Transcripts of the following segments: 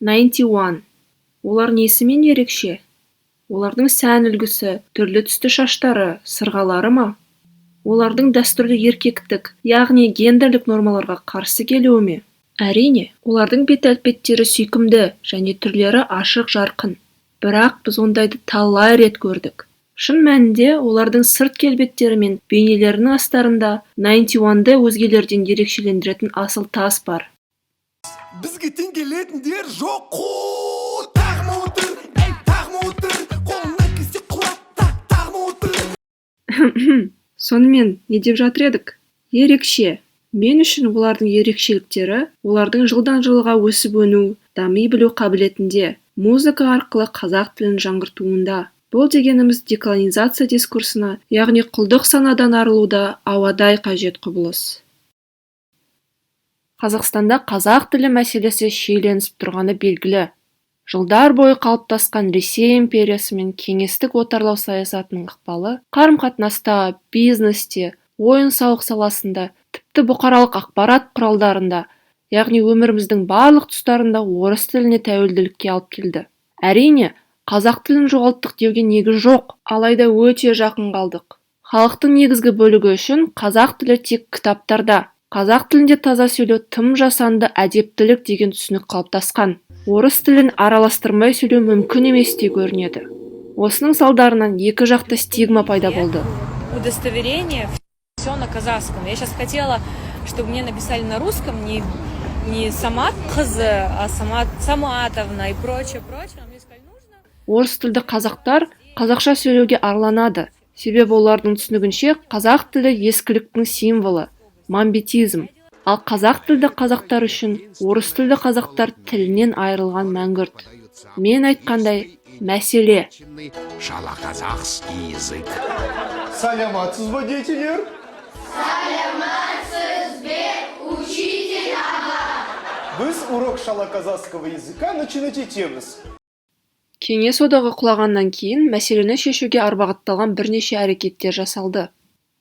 91. Олар несімен ерекше? Олардың сән үлгісі, түрлі түсті шаштары, сырғалары ма? Олардың дәстүрлі еркектік, яғни гендерлік нормаларға қарсы келуі ме? Әрине, олардың бет әлпеттері сүйкімді және түрлері ашық жарқын. Бірақ біз ондайды талай рет көрдік. Шын мәнінде олардың сырт келбеттері мен бейнелерінің астарында 91-ды өзгелерден ерекшелендіретін асыл тас бар. Бізге тең келетіндер жоқ қой, тағма отыр, тағма отыр, қолына кесе құлап, тағма отыр. Сонымен не деп жатыр едік? Ерекше. Мен үшін олардың ерекшеліктері, олардың жылдан жылға өсіп өну, дами білу қабілетінде, музыка арқылы қазақ тілін жаңғыртуында. Бұл дегеніміз деколонизация дискурсына, яғни құлдық санадан арылуда ауадай қажет құбылыс. Қазақстанда қазақ тілі мәселесі шиеленісіп тұрғаны белгілі. Жылдар бойы қалыптасқан Ресей империясы мен кеңестік отарлау саясатының ықпалы қарым-қатынаста, бизнесте, ойын-сауық саласында, тіпті бұқаралық ақпарат құралдарында, яғни өміріміздің барлық тұстарында орыс тіліне тәуелділікке алып келді. Әрине, қазақ тілін жоғалттық деуге негіз жоқ, алайда өте жақын қалдық. Халықтың негізгі бөлігі үшін қазақ тілі тек кітаптарда, қазақ тілінде таза сөйлеу тым жасанды әдептілік деген түсінік қалыптасқан. Орыс тілін араластырмай сөйлеу мүмкін емес те көрінеді. Осының салдарынан екі жақты стигма пайда болды. Удостоверение все на казахском. Я сейчас хотела, чтобы мне написали на русском не Самат қызы, а Саматовна и прочее. Орыс тілді қазақтар қазақша сөйлеуге арланады. Себебі олардың түсінігінше қазақ тілі ескіліктің символы, мамбетизм. Ал қазақ тілді қазақтар үшін орыс тілді қазақтар тілінен айырылған мәңгүрт. Мен айтқандай, мәселе. Шалақазақский язык. Саламатсыз ба, детелер? Саламатсыз бе, учитель аға. Біз урок шалақазақского языка начинать етеміз. Кеңес одағы құлағаннан кейін мәселені шешуге арбағатталған бірнеше әрекеттер жасалды.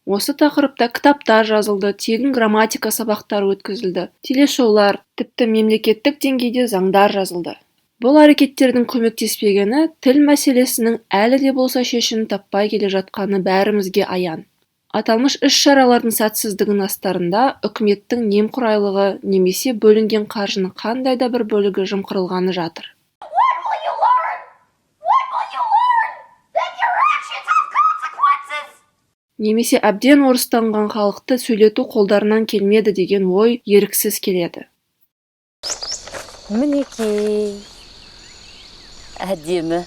Осы тақырыпта кітаптар жазылды, тегін грамматика сабақтары өткізілді, телешоулар, тіпті мемлекеттік деңгейде заңдар жазылды. Бұл әрекеттердің көмектеспегені тіл мәселесінің әлі де болса шешімін таппай келе жатқаны бәрімізге аян. Аталмыш іс-шаралардың сәтсіздігінің астарында үкіметтің немқұрайлығы немесе бөлінген қаржының қандай да бір бөлігі жымқырылғаны жатыр. Немесе әбден орыстанған халықты сөйлету қолдарынан келмеді деген ой еріксіз келеді. Мінекей, әдемі,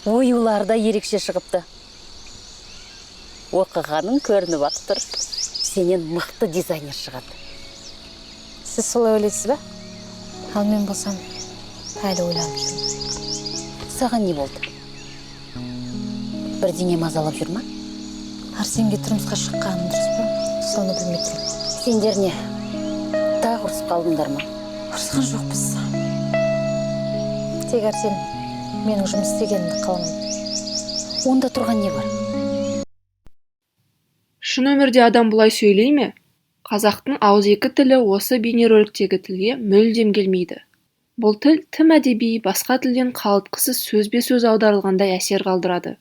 оюларда ерекше шығыпты. Оқығаның көрініп ақтыр, сенен мықты дизайнер шығады. Сіз солай ойлайсыз ба? Ал мен болсам, әлі ойланып жүрмін. Саған не болды? Бірдеңе мазалап жүр ма? Арсенге тұрмысқа шыққаным дұрыс па? Соны білмейтін. Сендер не? Тағы ұрысып қалдыңдар ма? Ұрысқан жоқпыз. Тек Арсен менің жұмыс істегенімді қаламайды. Онда тұрған не бар? Шын өмірде адам бұлай сөйлей ме? Қазақтың ауызекі тілі осы бейнероликтегі тілге мүлдем келмейді. Бұл тіл тым әдеби, басқа тілден қалтқысыз сөзбе-сөз аударылғандай әсер қалдырады.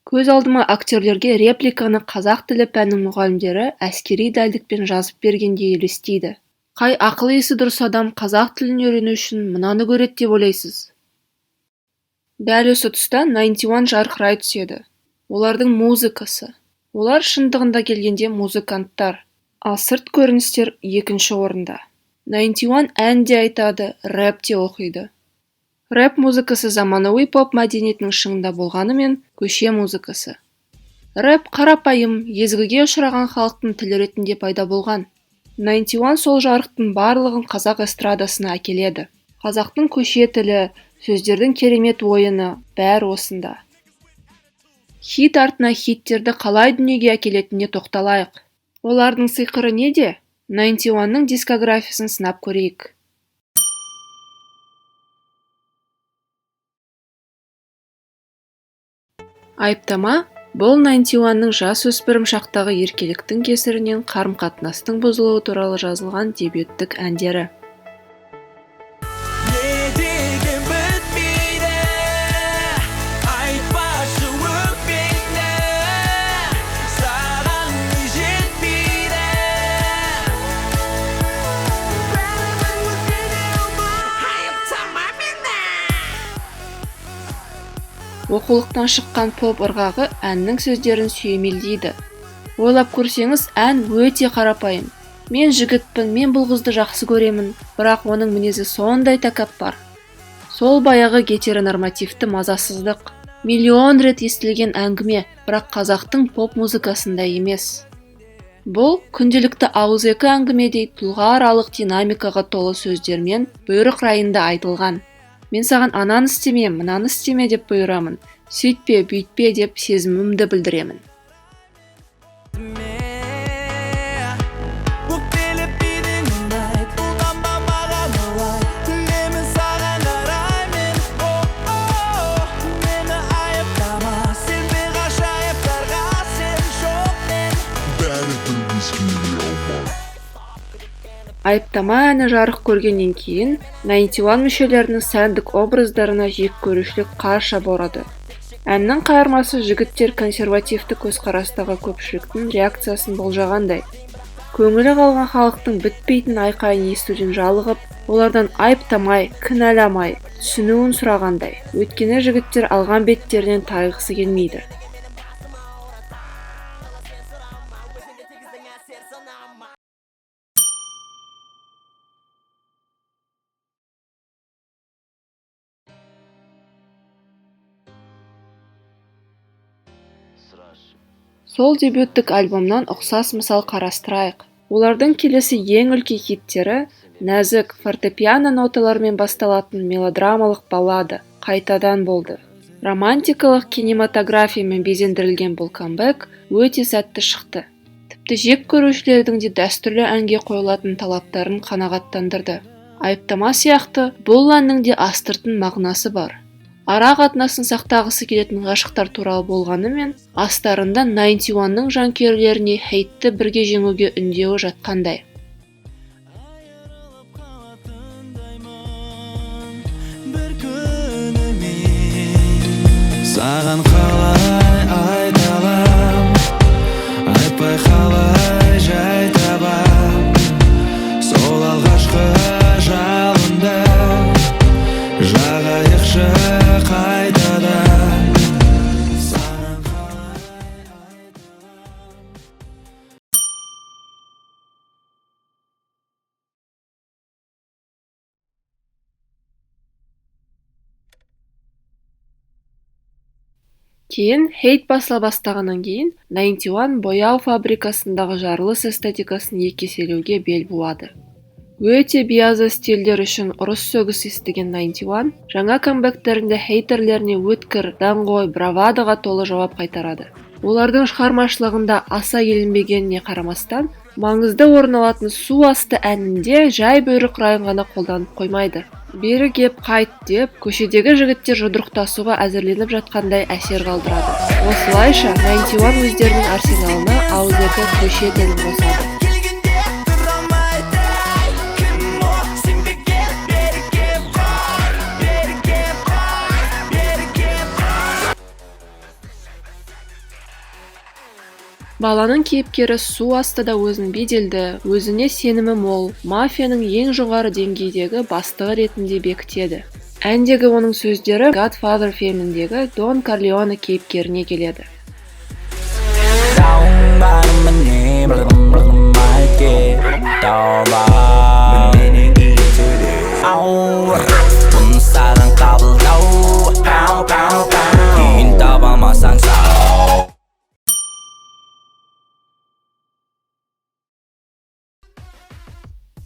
Көз алдыма актерлерге репликаны қазақ тілі пәнінің мұғалімдері әскери дәлдікпен жазып бергенде елестейді. Қай ақыл есі дұрыс адам қазақ тілін үйрену үшін мынаны көреді деп ойлайсыз? Дәл осы тұста 91 жарқырай түседі. Олардың музыкасы. Олар шындығында келгенде музыканттар, ал сырт көріністер екінші орында. 91 ән де айтады, рэп те оқиды. Рэп музыкасы заманауи поп мәдениетінің шыңында болғанымен көше музыкасы. Рэп қарапайым, езгіге ұшыраған халықтың тілі ретінде пайда болған. 91 сол жарықтың барлығын қазақ эстрадасына әкеледі. Қазақтың көше тілі, сөздердің керемет ойыны бәрі осында. Хит артына хиттерді қалай дүниеге әкелетініне тоқталайық. Олардың сиқыры неде? 91-ның дискографиясын сынап көрейік. Айыптама бұл 91-ның жас өспірім шақтағы еркеліктің кесірінен қарым-қатынастың бұзылуы туралы жазылған дебюттік әндері. Оқулықтан шыққан поп ырғағы әннің сөздерін сүйемелдейді. Ойлап көрсеңіз, ән өте қарапайым. Мен жігітпін, мен бұл қызды жақсы көремін, бірақ оның мінезі сондай тәкаппар. Сол баяғы гетеронормативті мазасыздық. Миллион рет естілген әңгіме, бірақ қазақтың поп музыкасында емес. Бұл күнделікті ауызекі әңгімедей тұлға аралық динамикаға толы сөздермен бұйрық райында айтылған. Мен саған ананы істеме, мынаны істеме деп бұйырамын. Сөйтпе, бүйтпе деп сезімімді білдіремін. Айыптама әні жарық көргеннен кейін 91 мүшелерінің сәндік образдарына жек көрушілік қарша борады. Әннің қайырмасы жігіттер консервативті көзқарастағы көпшіліктің реакциясын болжағандай. Көңілі қалған халықтың бітпейтін айқайын естуден жалығып, олардан айыптамай, кінәламай, түсінуін сұрағандай. Өйткені жігіттер алған беттерінен тайғысы келмейді. Сол дебюттік альбомнан ұқсас мысал қарастырайық. Олардың келесі ең үлкен хиттері нәзік фортепиано ноталармен басталатын мелодрамалық баллада «Қайтадан» болды. Романтикалық кинематографиямен безендірілген бұл камбэк өте сәтті шықты. Тіпті жек көрушілердің де дәстүрлі әнге қойылатын талаптарын қанағаттандырды. Айыптама сияқты бұл әннің де астыртын мағынасы бар. Ара қатынасын сақтағысы келетін ғашықтар туралы болғанымен, астарында 91-ның жанкүйерлеріне хейтті бірге жеңуге үндеуі жатқандай. Саған қалай айталам, айтпай қалай жай табам, сол алғашқы жалында жағайықшы қайтадан. Кейін хейт басыла бастағаннан кейін 91 бояу фабрикасындағы жарылыс эстетикасын екеселеуге бел буады. Өте биязы стильдер үшін ұрыс сөгіс естіген 91 жаңа камбэктерінде хейтерлеріне өткір, даңғой, бравадоға толы жауап қайтарады. Олардың шығармашылығында аса еленбегеніне қарамастан, маңызды орын алатын «Су асты» әнінде жай бұйрық райын ғана қолданып қоймайды. Бері кеп қайт деп, көшедегі жігіттер жұдырықтасуға әзірленіп жатқандай әсер қалдырады. Осылайша 91 өздерінің арсеналына ауызекі көше тілін қосады. Баланың кейіпкері Су астыда өзін беделді, өзіне сенімі мол, мафияның ең жоғары деңгейдегі бастығы ретінде бекітеді. Әндегі оның сөздері Godfather фильміндегі Дон Корлеоне кейіпкеріне келеді.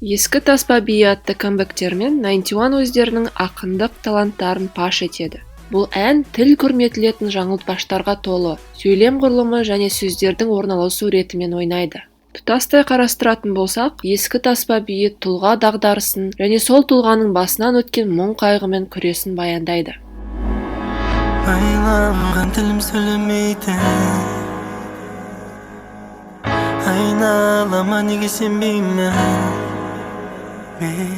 Ескі таспа биі атты камбэктермен 91 өздерінің ақындық таланттарын паш етеді. Бұл ән тіл көрметілетін жаңылтпаштарға толы, сөйлем құрылымы және сөздердің орналасу ретімен ойнайды. Тұтастай қарастыратын болсақ, ескі таспа биі тұлға дағдарысын және сол тұлғаның басынан өткен мұң қайғымен күресін баяндайды. Айналған тілім сөйлемейді, айналама неге сенбеймін. Мен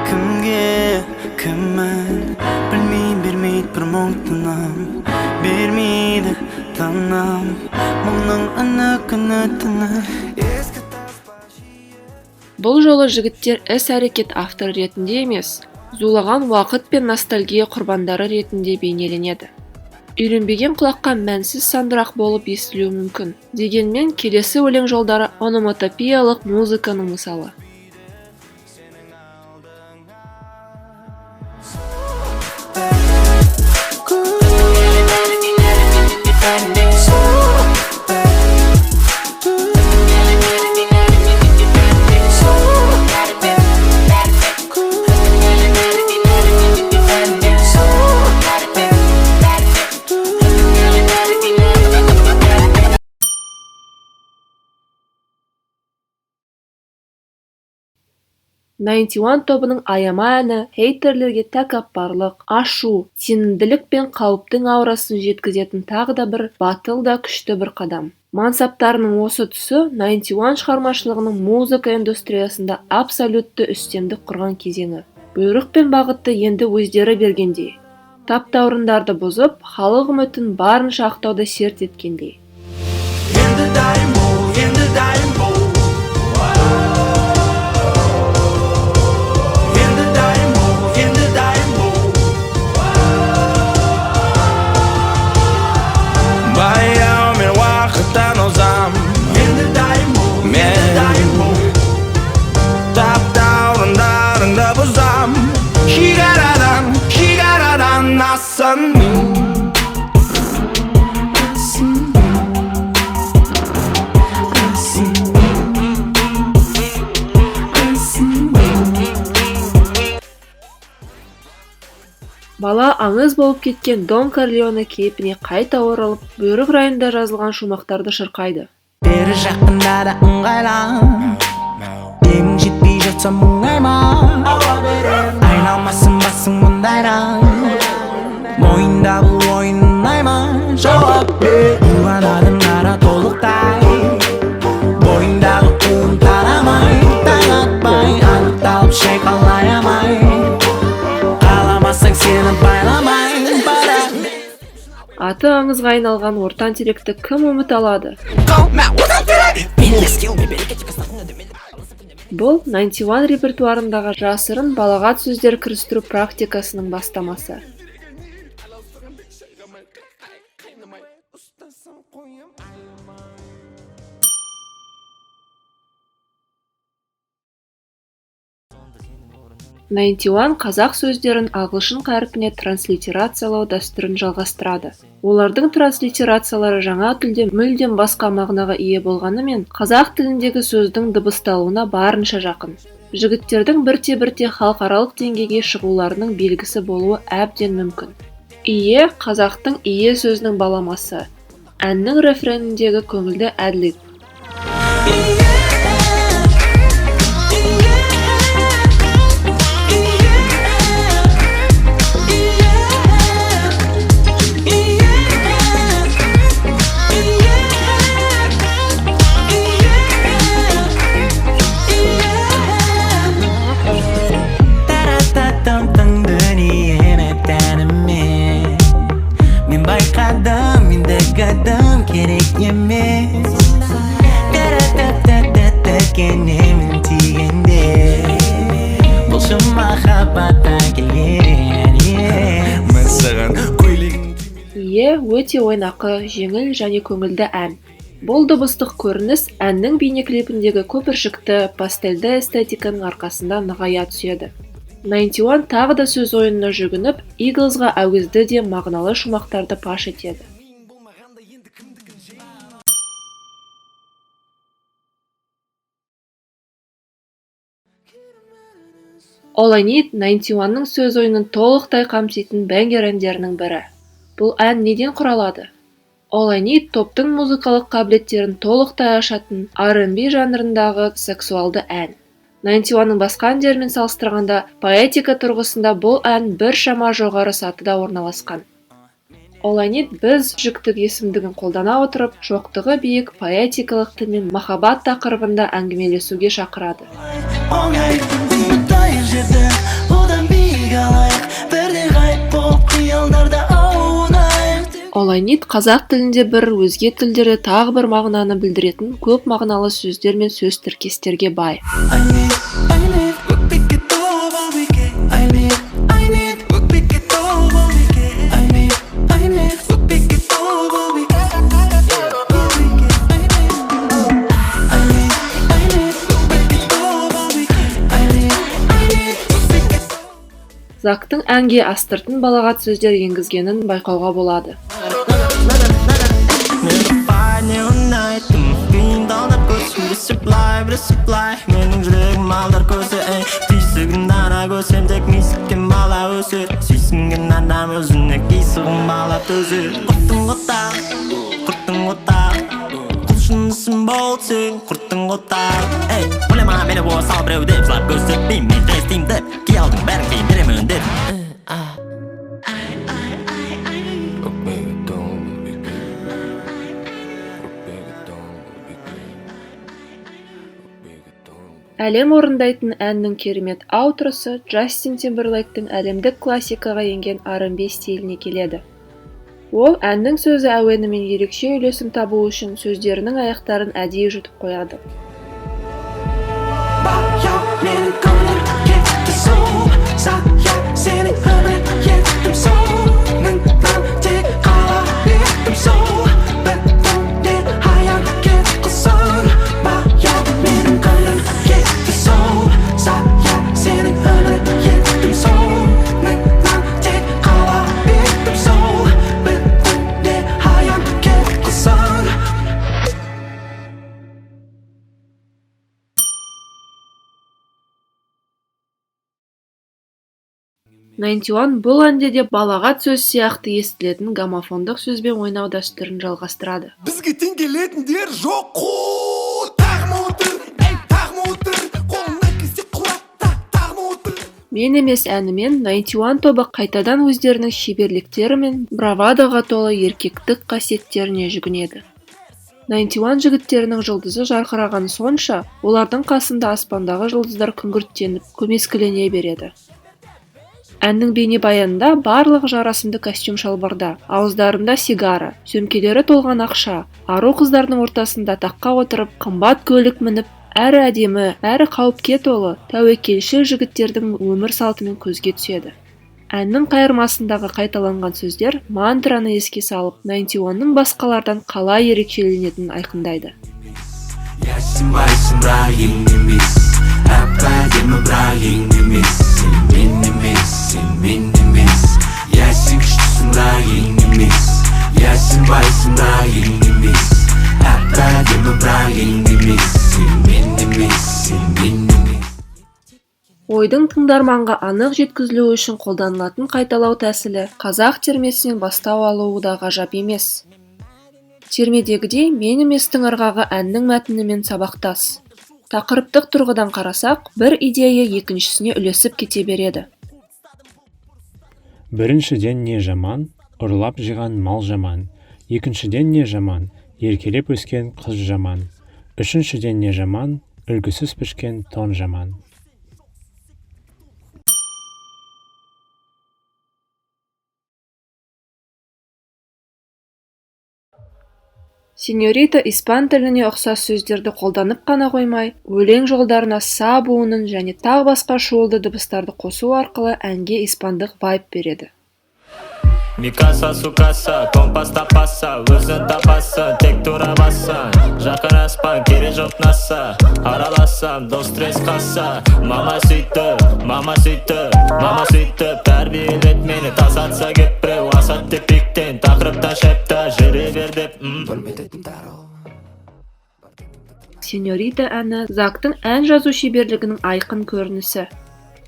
кімге кіммін, білмей бермейді бір мұң тыным, бермейді тыным, мұңның күні түні. Бұл жолы жігіттер іс-әрекет авторы ретінде емес, зулаған уақыт пен ностальгия құрбандары ретінде бейнеленеді. Үйренбеген құлаққа мәнсіз сандырақ болып естілуі мүмкін. Дегенмен, келесі өлең жолдары ономатопиялық музыканың мысалы. Ninety One тобының аяма әні хейтерлерге тәкаппарлық, ашу, сенімділік пен қауіптің аурасын жеткізетін тағы да бір батыл да күшті бір қадам. Мансаптарының осы тұсы Ninety One шығармашылығының музыка индустриясында абсолютті үстемдік құрған кезеңі. Бұйрық пен бағытты енді өздері бергендей. Таптаурындарды бұзып, халық үмітін барынша ақтауды серт еткендей. Бала аңыз болып кеткен Дон Корлеоне кейпіне қайта оралып, бұйрық райында жазылған шумақтарды шырқайды. Бері жақында да ыңғайлан, емің жетпей жатса мұңайма, айналмасын басың мұндайран, мойында бұл ойын ұнайма, жауап бер. Уанадың ара толықтай, бойындағы уын тарамай, таң атпай, анықталып шайқалай амай, қаламасаң сені байламай, бара. Аты аңызға айналған ортан теректі кім үміт алады? Бұл Ninety One репертуарындағы жасырын балағат сөздер кірістіру практикасының бастамасы. Ninety One қазақ сөздерін ағылшын қарпіне транслитерациялау дәстүрін жалғастырады. Олардың транслитерациялары жаңа тілде мүлдем басқа мағынаға ие болғанымен, қазақ тіліндегі сөздің дыбысталуына барынша жақын. Жігіттердің бірте-бірте халықаралық деңгейге шығуларының белгісі болуы әбден мүмкін. Ие қазақтың ие сөзінің баламасы. Әннің рефреніндегі көңілді әділет. Ие өте ойнақы, жеңіл және көңілді ән. Бұл дыбыстық көрініс әннің бейнеклипіндегі көпіршікті, пастельді эстетиканың арқасында нығая түседі. Ninety One тағы да сөз ойынына жүгініп, Eaglesға әуезді де мағыналы шумақтарды паш етеді. All I Need Ninety One'ның сөз ойынын толықтай қамтитын бәңгер әндерінің бірі. Бұл ән неден құралады? All I Need топтың музыкалық қабілеттерін толықтай ашатын R&B жанрындағы сексуалды ән. Ninety One'ның басқа әндермен салыстырғанда поэтика тұрғысында бұл ән біршама жоғары сатыда орналасқан. All I Need біз жүктік есімдігін қолдана отырып, жоқтығы биік поэтикалық тілмен махаббат тақырыбында әңгімелесуге шақырады. All I Need қазақ тілінде бір, өзге тілдерде тағы бір мағынаны білдіретін көп мағыналы сөздер мен сөз тіркестерге бай. Зактың әнге астыртын балағат сөздер енгізгенін байқауға болады. Менің жүрегім алдар көзі, түйсігін дана көсем тек мисіккен бала өсер. Сүйсінген адам өзіне кейсігін бала төзер. Құрттың отақ, құлшынысың болсың, құрттың отақ. Ойлама мені осал біреу деп, жылап көрсетпейм, мен жестейм деп, кей алдың бәрін кейін беремін деп. Әлем орындайтын әннің керемет аутросы Джастин Тимберлейктің әлемдік классикаға енген R&B стиліне келеді. Ол әннің сөзі әуенімен ерекше үйлесім табу үшін сөздерінің аяқтарын әдейі жұтып қояды. Найтиуан бұл әнде де балағат сөз сияқты естілетін гомофондық сөзбен ойнау дәстүрін жалғастырады. Бізге тең келетіндер жоқ қой, тағма отыр, қолына келсе құлатта, тағма отыр. Мен емес әнімен Найтиуан тобы қайтадан өздерінің шеберліктері мен бравадоға толы еркектік қасиеттеріне жүгінеді. Найтиуан жігіттерінің жұлдызы жарқыраған сонша, олардың қасында аспандағы жұлдыздар күңгірттеніп, көмескілене береді. Әннің бейнебаянында барлық жарасымды костюм шалбарда, ауыздарында сигара, сөмкелері толған ақша, ару қыздардың ортасында таққа отырып, қымбат көлік мініп, әрі әдемі, әрі қауіпке толы, тәуекелшіл жігіттердің өмір салтымен көзге түседі. Әннің қайырмасындағы қайталанған сөздер мантраны еске салып, Найтиуанның басқалардан қалай ерекшеленетінін айқындайды. Ойдың тыңдарманға анық жеткізілуі үшін қолданылатын қайталау тәсілі қазақ термесінен бастау алуы да ғажап емес. Термедегідей мен еместің ырғағы әннің мәтінімен сабақтас. Тақырыптық тұрғыдан қарасақ, бір идея екіншісіне үлесіп кете береді. Біріншіден не жаман, ұрлап жиған мал жаман. Екіншіден не жаман, еркелеп өскен қыз жаман. Үшіншіден не жаман, үлгісіз пішкен тон жаман. Сеньорита испан тіліне ұқсас сөздерді қолданып қана қоймай, өлең жолдарына са буынын және тағы басқа шуылды дыбыстарды қосу арқылы әнге испандық вайб береді. Микаса, сукаса, компас тапаса, өзін тапаса, тек тұра баса, жақынаспа, кере жоқ наса, араласам, дос стресс қаса, мама сөйтті, тәрбиелет мені, тасатса кеп біреу, асат деп биктен, тақырыптан шепта, жүре бер деп. Сеньорита әні Зактың ән жазу шеберлігінің айқын көрінісі.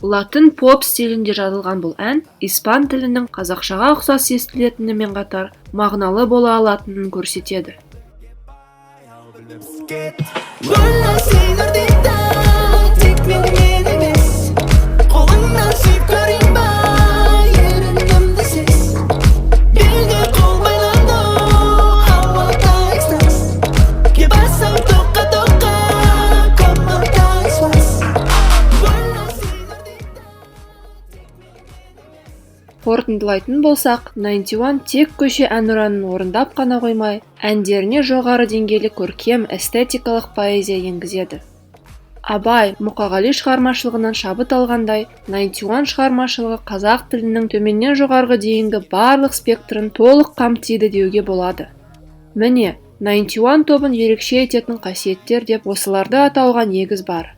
Латын поп стилінде жазылған бұл ән испан тілінің қазақшаға ұқсас естілетінімен қатар мағыналы бола алатынын көрсетеді. Қорытындылайтын болсақ, Найтиуан тек көше әнұранын орындап қана қоймай, әндеріне жоғары деңгейлі көркем эстетикалық поэзия енгізеді. Абай, Мұқағали шығармашылығынан шабыт алғандай, Найтиуан шығармашылығы қазақ тілінің төменнен жоғарғы дейінгі барлық спектрін толық қамтиды деуге болады. Міне, Найтиуан тобын ерекше ететін қасиеттер деп осыларды атауға негіз бар.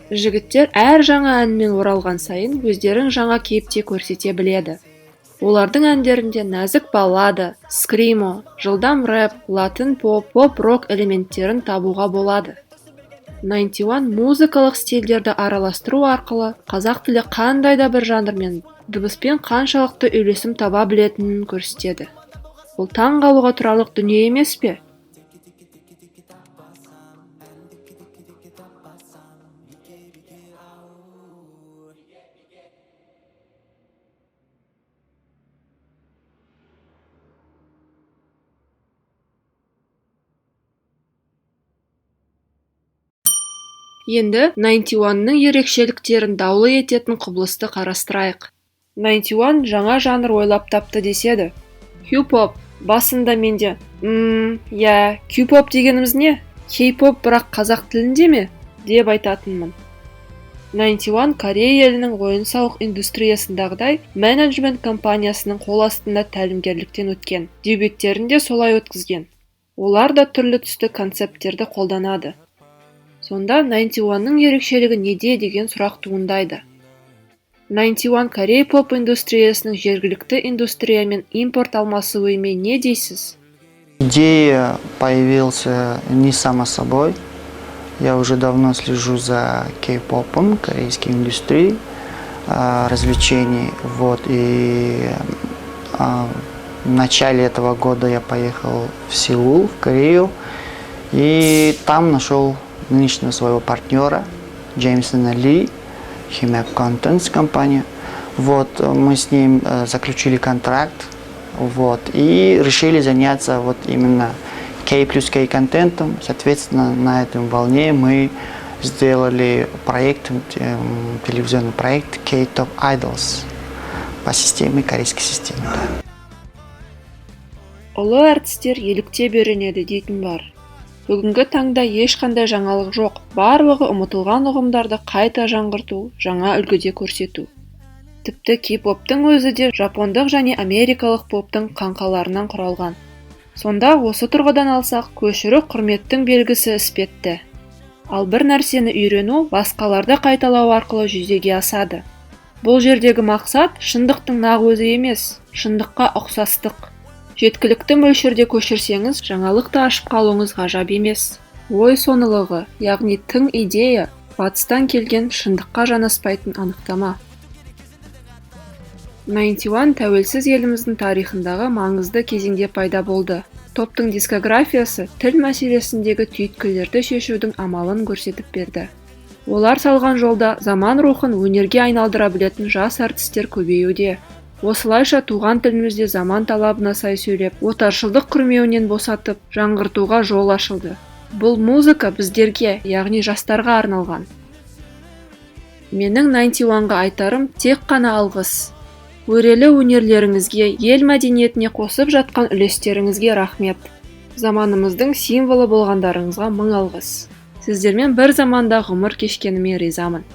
Жігіттер әр жаңа әнмен оралған сайын өздерін жаңа кейіпте көрсете біледі. Олардың әндерінде нәзік баллада, скримо, жылдам рэп, латын поп, поп-рок элементтерін табуға болады. 91 музыкалық стильдерді араластыру арқылы қазақ тілі қандай да бір жанрмен дыбыспен қаншалықты үйлесім таба білетінін көрсетеді. Бұл таң қалуға тұрарлық дүние емес пе? Енді 91-ның ерекшеліктерін даулы ететін құбылысты қарастырайық. 91 жаңа жанр ойлап тапты деседі. Q-pop, басында менде, Q-pop дегеніміз не? K-pop бірақ қазақ тілінде ме? Деп айтатынмын. 91 Корея елінің ойын-сауық индустриясындағыдай менеджмент компаниясының қол астында тәлімгерліктен өткен. Дебюттерінде солай өткізген. Олар да түрлі түсті концепттерді қолданады. Сонда 91-ның ерекшелігі неде деген сұрақ туындайды. 91 Корей поп индустриясының жергілікті индустриямен импорт алмасуымен не дейсіз? Идея появился не само собой. Я уже давно слежу за кей-попом, корейской индустрией, развлечений. И в начале этого года я поехал в Сеул, в Корею, и там нашел нынешнего своего партнера Джеймсона Ли, Химэп Contents компания. Мы с ним заключили контракт, и решили заняться именно K плюс K контентом. Соответственно, на этом волне мы сделали проект, телевизионный проект K-Top Idols по системе, корейской системе. Ұлы әртістер елікте беренеді дейтін бар. Бүгінгі таңда ешқандай жаңалық жоқ. Барлығы ұмытылған ұғымдарды қайта жаңғырту, жаңа үлгіде көрсету. Тіпті кей-поптың өзі де жапондық және америкалық поптың қаңқаларынан құралған. Сонда осы тұрғыдан алсақ, көшіру құрметтің белгісі іспетті. Ал бір нәрсені үйрену басқаларды қайталау арқылы жүзеге асады. Бұл жердегі мақсат шындықтың нақ өзі емес, шындыққа ұқсастық. Жеткілікті мөлшерде көшірсеңіз, жаңалықты ашып қалуыңыз ғажап емес. Ой сонылығы, яғни тың идея, батыстан келген шындыққа жанаспайтын анықтама. 91 тәуелсіз еліміздің тарихындағы маңызды кезеңде пайда болды. Топтың дискографиясы тіл мәселесіндегі түйткілдерді шешудің амалын көрсетіп берді. Олар салған жолда заман рухын өнерге айналдыра білетін жас әртістер көбеюде. Осылайша туған тілімізде заман талабына сай сөйлеп, отаршылдық күрмеуінен босатып, жаңғыртуға жол ашылды. Бұл музыка біздерге, яғни жастарға арналған. Менің 91-ға айтарым тек қана алғыс. Өрелі өнерлеріңізге, ел мәдениетіне қосып жатқан үлестеріңізге рахмет. Заманымыздың символы болғандарыңызға мың алғыс. Сіздермен бір заманда ғұмыр кешкеніме ризамын.